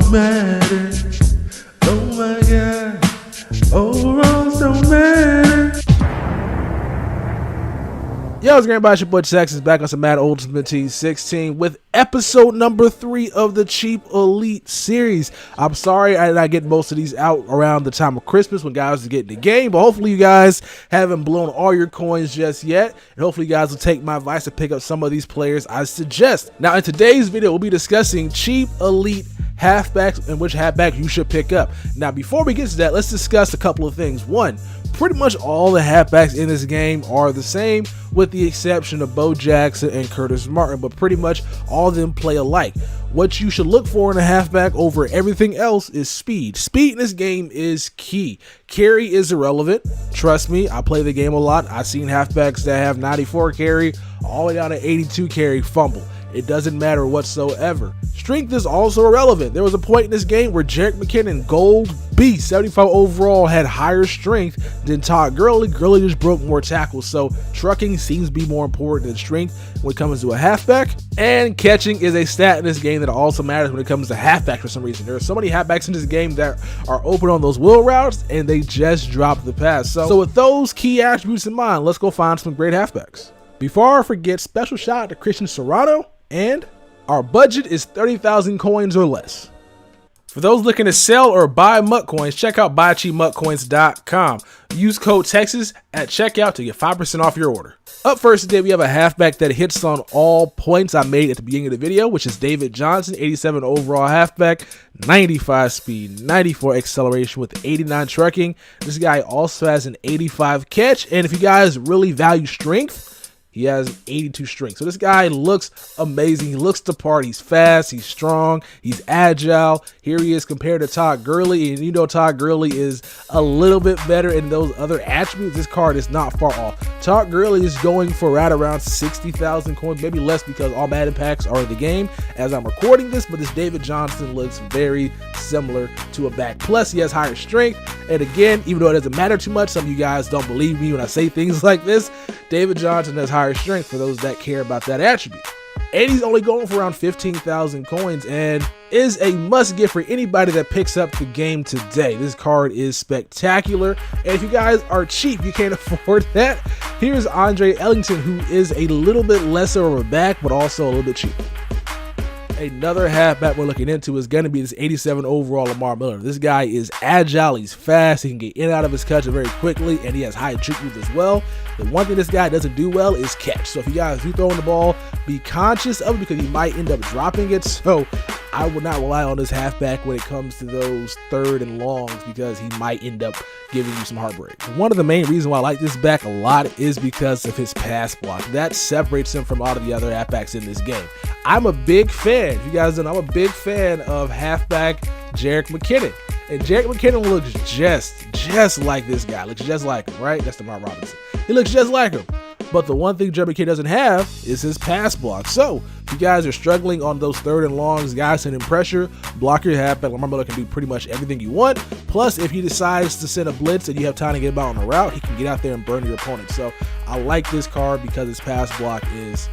don't matter. Oh my God, overalls don't matter. Yo, what's going on? It's your boy Texas back on some Maddden Ultimate Team 16 with episode number 3 of the Cheap Elite series. I'm sorry I did not get most of these out around the time of Christmas when guys are getting the game, but hopefully you guys haven't blown all your coins just yet, and hopefully you guys will take my advice to pick up some of these players I suggest. Now in today's video, we'll be discussing Cheap Elite halfbacks and which halfback you should pick up. Now before we get to that, let's discuss a couple of things. One, pretty much all the halfbacks in this game are the same with the exception of Bo Jackson and Curtis Martin, but pretty much all of them play alike. What you should look for in a halfback over everything else is speed. Speed in this game is key. Carry is irrelevant. Trust me, I play the game a lot. I've seen halfbacks that have 94 carry all the way down to 82 carry fumble. It doesn't matter whatsoever. Strength is also irrelevant. There was a point in this game where Jerick McKinnon, gold beast, 75 overall, had higher strength than Todd Gurley. Gurley just broke more tackles, so trucking seems to be more important than strength when it comes to a halfback. And catching is a stat in this game that also matters when it comes to halfback for some reason. There are so many halfbacks in this game that are open on those wheel routes, and they just drop the pass. So with those key attributes in mind, let's go find some great halfbacks. Before I forget, special shout out to Christian Serrano, and our budget is 30,000 coins or less. For those looking to sell or buy MUT coins, check out buycheapmutcoins.com. Use code Texas at checkout to get 5% off your order. Up first today, we have a halfback that hits on all points I made at the beginning of the video, which is David Johnson, 87 overall halfback, 95 speed, 94 acceleration with 89 trucking. This guy also has an 85 catch, and if you guys really value strength, he has 82 strength. So this guy looks amazing. He looks the part. He's fast. He's strong. He's agile. Here he is compared to Todd Gurley. And you know Todd Gurley is a little bit better in those other attributes. This card is not far off. Todd Gurley is going for right around 60,000 coins, maybe less because all Maddden packs are in the game as I'm recording this. But this David Johnson looks very similar to a back. Plus, he has higher strength. And again, even though it doesn't matter too much, some of you guys don't believe me when I say things like this, David Johnson has higher strength for those that care about that attribute. And he's only going for around 15,000 coins and is a must get for anybody that picks up the game today. This card is spectacular. And if you guys are cheap, you can't afford that, here's Andre Ellington, who is a little bit lesser of a back, but also a little bit cheaper. Another halfback we're looking into is going to be this 87 overall Lamar Miller. This guy is agile, he's fast, he can get in and out of his catch very quickly, and he has high treatment as well. The one thing this guy doesn't do well is catch. So if you guys do throwing the ball, be conscious of it because he might end up dropping it. So I would not rely on this halfback when it comes to those third and longs because he might end up giving you some heartbreak. One of the main reasons why I like this back a lot is because of his pass block. That separates him from a lot of the other halfbacks in this game. I'm a big fan, if you guys don't know, I'm a big fan of halfback Jerick McKinnon. And Jerick McKinnon looks just like this guy. Looks just like him, right? That's DeMar Robinson. He looks just like him. But the one thing Jerick McKinnon doesn't have is his pass block. So if you guys are struggling on those third and longs, guys sending pressure, block your halfback. Lamar Miller can do pretty much everything you want. Plus, if he decides to send a blitz and you have time to get him out on the route, he can get out there and burn your opponent. So I like this card because his pass block is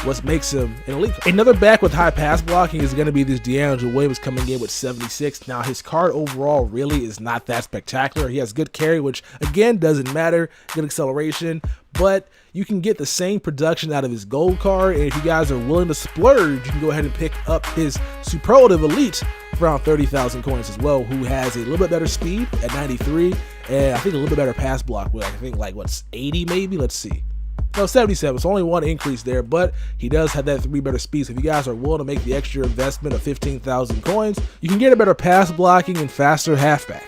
what makes him an elite. Another back with high pass blocking is going to be this DeAngelo Williams coming in with 76. Now his card overall really is not that spectacular. He has good carry, which again doesn't matter, good acceleration, but you can get the same production out of his gold card. And if you guys are willing to splurge, you can go ahead and pick up his superlative elite for around 30,000 coins as well, who has a little bit better speed at 93 and I think a little bit better pass block with I think like what's 80 maybe, let's see. No, 77. It's only one increase there, but he does have that 3 better speed. So if you guys are willing to make the extra investment of 15,000 coins, you can get a better pass blocking and faster halfback.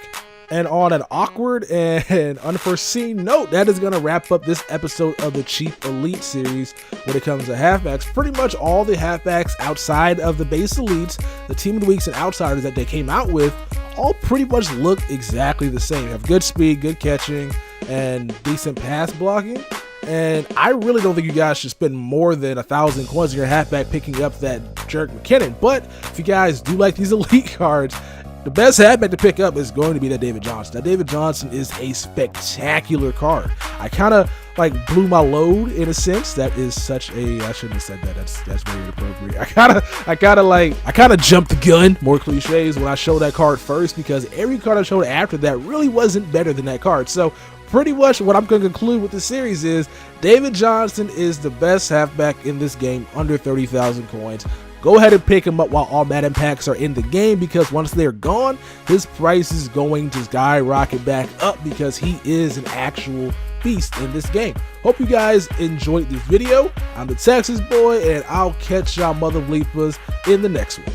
And on an awkward and unforeseen note, that is going to wrap up this episode of the Cheap Elite series when it comes to halfbacks. Pretty much all the halfbacks outside of the base elites, the team of the weeks and outsiders that they came out with, all pretty much look exactly the same. They have good speed, good catching, and decent pass blocking. And I really don't think you guys should spend more than 1,000 coins on your halfback picking up that Jerick McKinnon. But if you guys do like these elite cards, the best halfback to pick up is going to be that David Johnson. That David Johnson is a spectacular card. I kind of like blew my load in a sense. That is such a, I shouldn't have said that. That's very inappropriate. I kind of jumped the gun, more cliches, when I showed that card first, because every card I showed after that really wasn't better than that card. So pretty much what I'm going to conclude with the series is David Johnson is the best halfback in this game under 30,000 coins. Go ahead and pick him up while all Maddden packs are in the game, because once they're gone, his price is going to skyrocket back up because he is an actual beast in this game. Hope you guys enjoyed this video. I'm the Texas boy, and I'll catch y'all mother bleepers in the next one.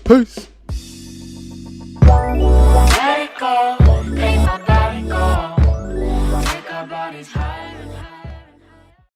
Peace.